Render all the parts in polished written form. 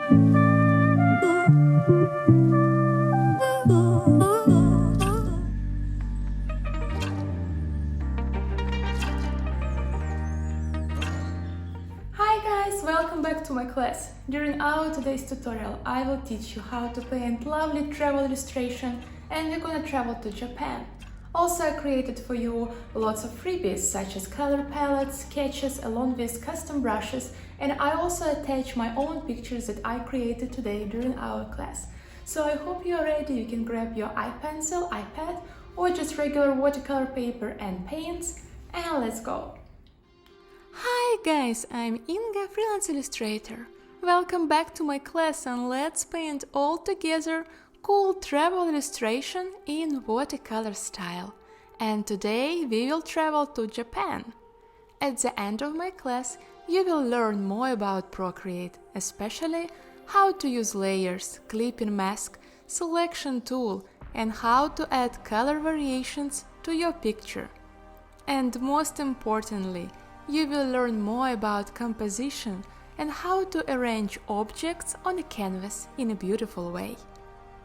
Hi guys, welcome back to my class. During our today's tutorial, I will teach you how to paint lovely travel illustration, and we're gonna travel to Japan. Also, I created for you lots of freebies such as color palettes, sketches along with custom brushes, and I also attach my own pictures that I created today during our class. So I hope you're ready. You can grab your iPencil, iPad, or just regular watercolor paper and paints, and let's go! Hi guys, I'm Inga, freelance illustrator. Welcome back to my class, and let's paint all together cool travel illustration in watercolor style. And today we will travel to Japan. At the end of my class, you will learn more about Procreate, especially how to use layers, clipping mask, selection tool, and how to add color variations to your picture. And most importantly, you will learn more about composition and how to arrange objects on a canvas in a beautiful way.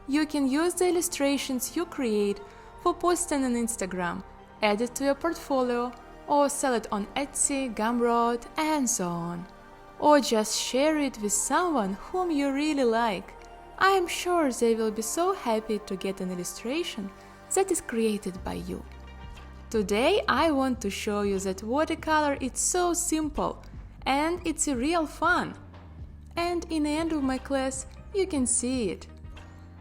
You can use the illustrations you create for posting on Instagram, add it to your portfolio, or sell it on Etsy, Gumroad, and so on. Or just share it with someone whom you really like. I am sure they will be so happy to get an illustration that is created by you. Today I want to show you that watercolor is so simple and it's a real fun. And in the end of my class you can see it.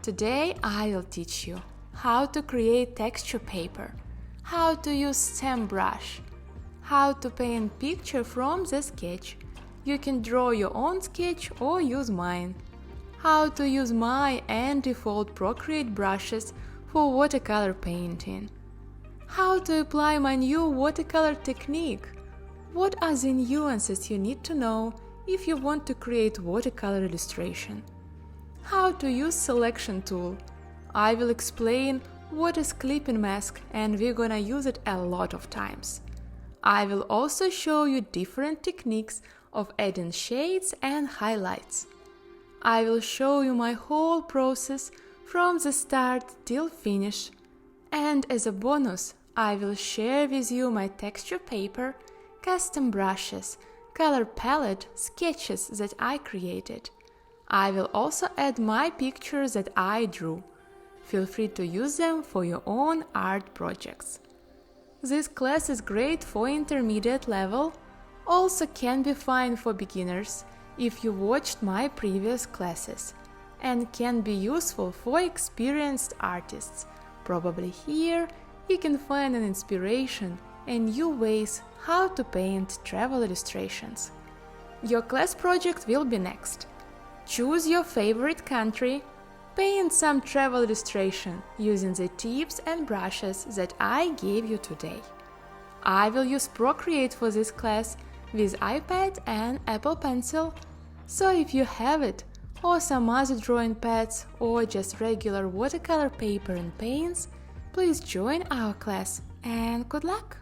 Today I will teach you how to create texture paper, how to use stamp brush, how to paint picture from the sketch. You can draw your own sketch or use mine. How to use my and default Procreate brushes for watercolor painting. How to apply my new watercolor technique. What are the nuances you need to know if you want to create watercolor illustration? How to use selection tool. I will explain what is clipping mask, and we're gonna use it a lot of times. I will also show you different techniques of adding shades and highlights. I will show you my whole process from the start till finish. And as a bonus, I will share with you my texture paper, custom brushes, color palette, sketches that I created. I will also add my pictures that I drew. Feel free to use them for your own art projects. This class is great for intermediate level, also can be fine for beginners if you watched my previous classes, and can be useful for experienced artists. Probably here you can find an inspiration and new ways how to paint travel illustrations. Your class project will be next. Choose your favorite country, paint some travel illustration using the tips and brushes that I gave you today. I will use Procreate for this class with iPad and Apple Pencil, so if you have it, or some other drawing pads, or just regular watercolor paper and paints, please join our class, and good luck!